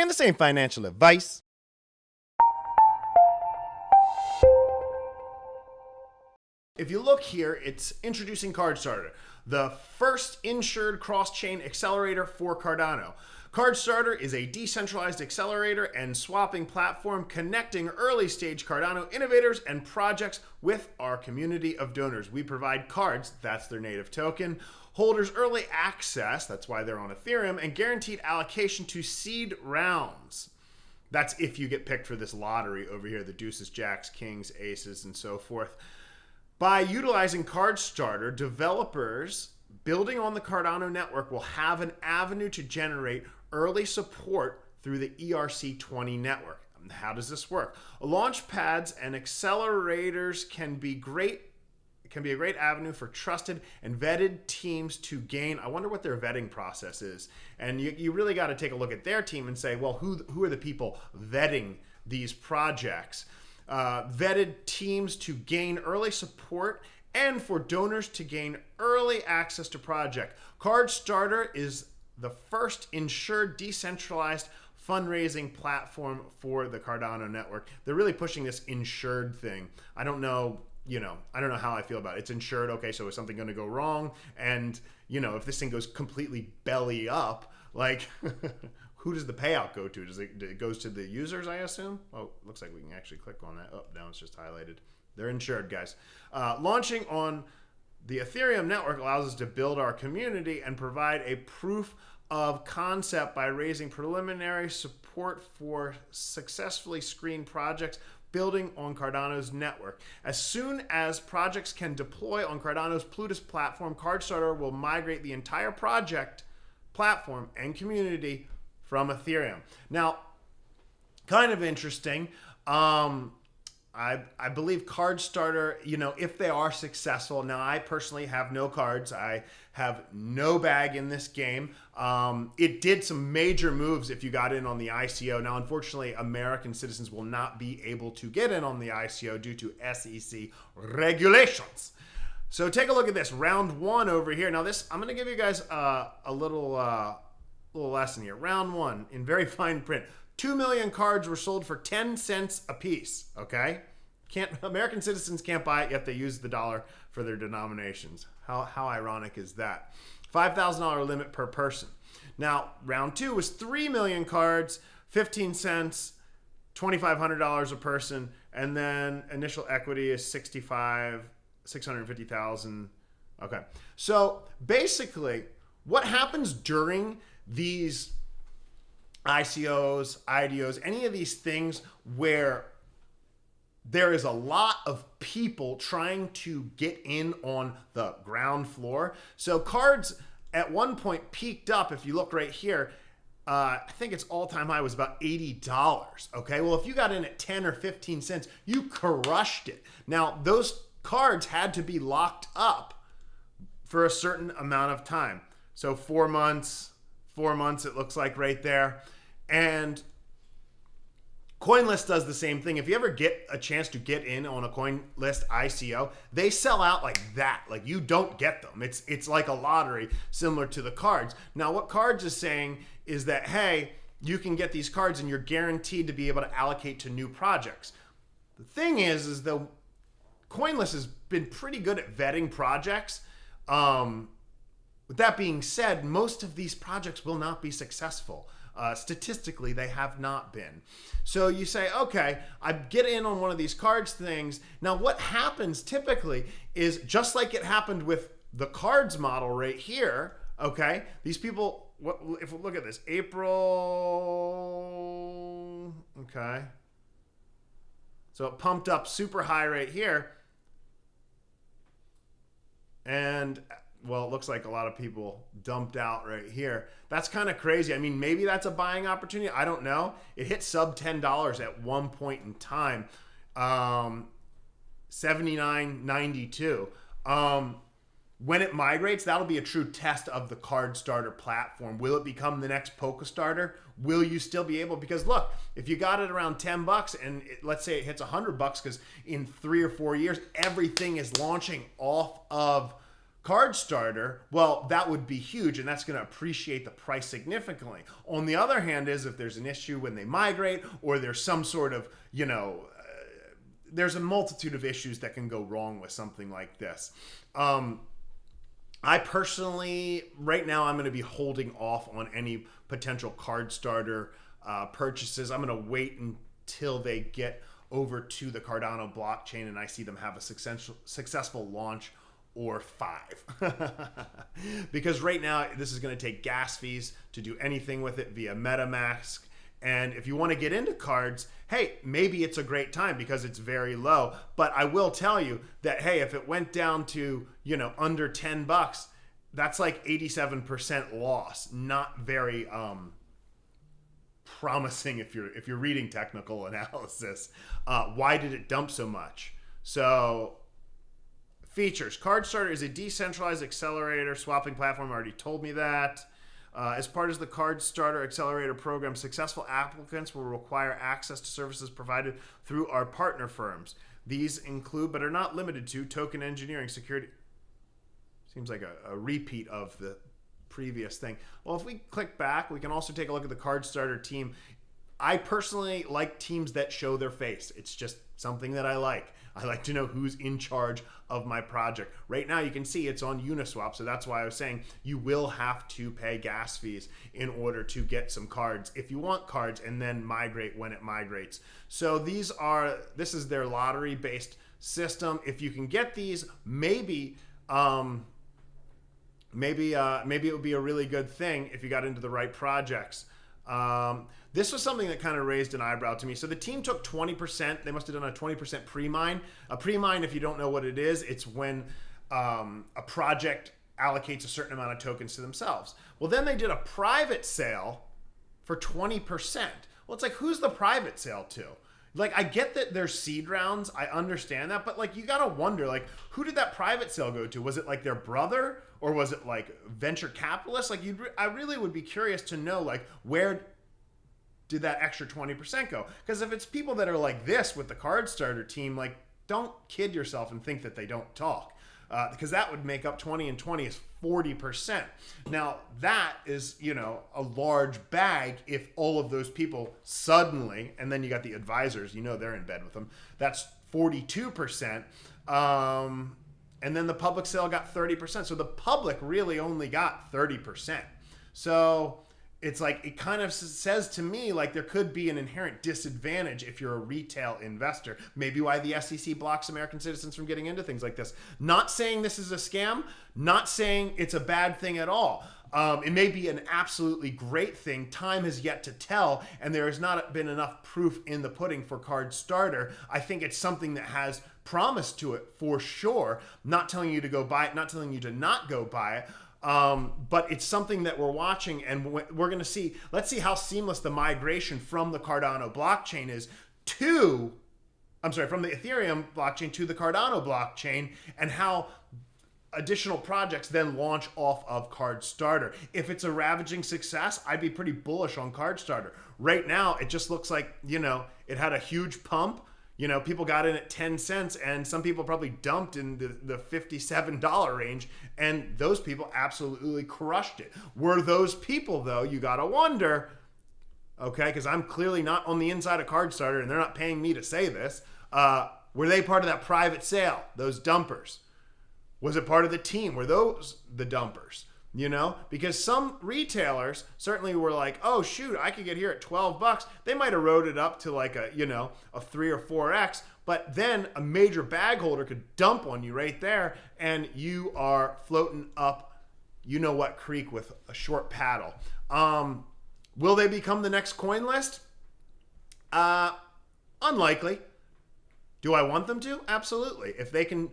And this ain't financial advice. If you look here, it's introducing Cardstarter, the first insured cross-chain accelerator for Cardano. Cardstarter is a decentralized accelerator and swapping platform connecting early-stage Cardano innovators and projects with our community of donors. We provide cards, that's their native token, holders early access, that's why they're on Ethereum, and guaranteed allocation to seed rounds. That's if you get picked for this lottery over here, the deuces, jacks, kings, aces, and so forth. By utilizing Cardstarter, developers building on the Cardano network will have an avenue to generate early support through the ERC20 network. How does this work? Launch pads and accelerators can be a great avenue for trusted and vetted teams to gain. I wonder what their vetting process is. And you really got to take a look at their team and say, well, who are the people vetting these projects? Vetted teams to gain early support and for donors to gain early access to project. Cardstarter is the first insured decentralized fundraising platform for the Cardano network. They're really pushing this insured thing. I don't know how I feel about it. It's insured. Okay, so is something going to go wrong? And, if this thing goes completely belly up, like, who does the payout go to? It goes to the users, I assume? Oh, looks like we can actually click on that. Oh, now it's just highlighted. They're insured, guys. Launching on the Ethereum network allows us to build our community and provide a proof of concept by raising preliminary support for successfully screened projects building on Cardano's network. As soon as projects can deploy on Cardano's Plutus platform, Cardstarter will migrate the entire project, platform, and community from Ethereum. Now, kind of interesting. I believe Cardstarter, if they are successful. Now, I personally have no cards. I have no bag in this game. It did some major moves if you got in on the ICO. Now, unfortunately, American citizens will not be able to get in on the ICO due to SEC regulations. So take a look at this. Round one over here. Now, I'm going to give you guys a little lesson here. Round one, in very fine print. 2 million cards were sold for 10 cents a piece, okay? American citizens can't buy it, yet they use the dollar for their denominations. How ironic is that? $5,000 limit per person. Now, round two was 3 million cards, 15 cents, $2,500 a person, and then initial equity is 650,000. Okay. So basically, what happens during these ICOs, IDOs, any of these things where there is a lot of people trying to get in on the ground floor. So cards at one point peaked up, if you look right here, I think its all-time high was about $80. Okay, well, if you got in at 10 or 15 cents, you crushed it. Now, those cards had to be locked up for a certain amount of time. So 4 months, it looks like right there. And Coinlist does the same thing. If you ever get a chance to get in on a Coinlist ICO, they sell out like that. Like, you don't get them. It's like a lottery, similar to the cards. Now, what cards is saying is that, hey, you can get these cards and you're guaranteed to be able to allocate to new projects. The thing is though, Coinlist has been pretty good at vetting projects. With that being said, most of these projects will not be successful. Statistically, they have not been. So you say, okay, I get in on one of these cards things. Now, what happens typically is just like it happened with the cards model right here, okay? If we look at this, April, okay. So it pumped up super high right here. And well, it looks like a lot of people dumped out right here. That's kind of crazy. I mean, maybe that's a buying opportunity. I don't know. It hit sub $10 at one point in time. 79.92. When it migrates, that'll be a true test of the Cardstarter platform. Will it become the next Polkastarter? Will you still be able? Because look, if you got it around $10 and let's say it hits $100, because in 3 or 4 years, everything is launching off of Cardstarter, well, that would be huge, and that's going to appreciate the price significantly. On the other hand, is if there's an issue when they migrate, or there's some sort of, there's a multitude of issues that can go wrong with something like this. I personally, right now, I'm going to be holding off on any potential Cardstarter purchases. I'm going to wait until they get over to the Cardano blockchain and I see them have a successful launch or 5. Because right now, this is going to take gas fees to do anything with it via MetaMask. And if you want to get into cards, hey, maybe it's a great time because it's very low. But I will tell you that, hey, if it went down to, under $10, that's like 87% loss. Not very promising if you're reading technical analysis. Why did it dump so much? So features. Cardstarter is a decentralized accelerator swapping platform. I already told me that. As part of the Cardstarter Accelerator program, successful applicants will require access to services provided through our partner firms. These include, but are not limited to, token engineering, security. Seems like a repeat of the previous thing. Well, if we click back, we can also take a look at the Cardstarter team. I personally like teams that show their face. It's just something that I like. I like to know who's in charge of my project. Right now, you can see it's on Uniswap, so that's why I was saying you will have to pay gas fees in order to get some cards if you want cards, and then migrate when it migrates. So this is their lottery-based system. If you can get these, maybe it would be a really good thing if you got into the right projects. This was something that kind of raised an eyebrow to me. So the team took 20%. They must have done a 20% pre-mine. A pre-mine, if you don't know what it is, it's when a project allocates a certain amount of tokens to themselves. Well, then they did a private sale for 20%. Well, it's like, who's the private sale to? Like, I get that there's seed rounds. I understand that. But, like, you got to wonder, like, who did that private sale go to? Was it, like, their brother? Or was it, like, venture capitalists? Like, I really would be curious to know, like, where did that extra 20% go? Because if it's people that are like this with the Cardstarter team, like, don't kid yourself and think that they don't talk. Because that would make up 20 and 20 is 40%. Now, that is, a large bag if all of those people suddenly, and then you got the advisors, they're in bed with them. That's 42%. And then the public sale got 30%. So the public really only got 30%. So it's like, it kind of says to me like there could be an inherent disadvantage if you're a retail investor. Maybe why the SEC blocks American citizens from getting into things like this. Not saying this is a scam, not saying it's a bad thing at all. It may be an absolutely great thing. Time has yet to tell, and there has not been enough proof in the pudding for Cardstarter. I think it's something that has promise to it for sure. Not telling you to go buy it, not telling you to not go buy it. But it's something that we're watching, and we're going to see. Let's see how seamless the migration from the Cardano blockchain is from the Ethereum blockchain to the Cardano blockchain, and how additional projects then launch off of Cardstarter. If it's a ravaging success, I'd be pretty bullish on Cardstarter. Right now, it just looks like, it had a huge pump. People got in at 10 cents, and some people probably dumped in the $57 range, and those people absolutely crushed it. Were those people, though, you got to wonder, okay, because I'm clearly not on the inside of Cardstarter, and they're not paying me to say this, were they part of that private sale, those dumpers? Was it part of the team? Were those the dumpers? Because some retailers certainly were like, oh shoot, I could get here at $12. They might have wrote it up to like a 3 or 4x, but then a major bag holder could dump on you right there, and you are floating up what creek with a short paddle. Will they become the next Coinlist? Unlikely. Do I want them to? Absolutely. If they can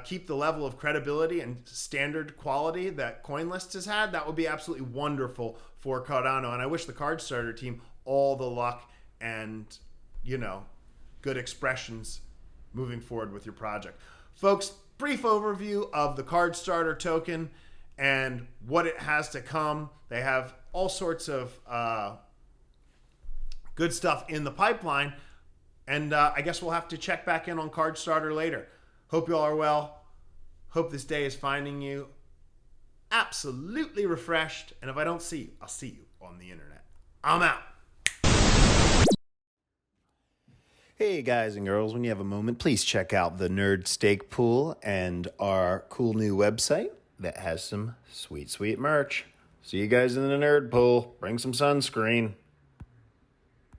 keep the level of credibility and standard quality that Coinlist has had, that would be absolutely wonderful for Cardano. And I wish the Cardstarter team all the luck and, good expressions moving forward with your project. Folks, brief overview of the Cardstarter token and what it has to come. They have all sorts of good stuff in the pipeline. And I guess we'll have to check back in on Cardstarter later. Hope you all are well. Hope this day is finding you absolutely refreshed. And if I don't see you, I'll see you on the internet. I'm out. Hey guys and girls, when you have a moment, please check out the Nerd Stake Pool and our cool new website that has some sweet, sweet merch. See you guys in the Nerd Pool. Bring some sunscreen.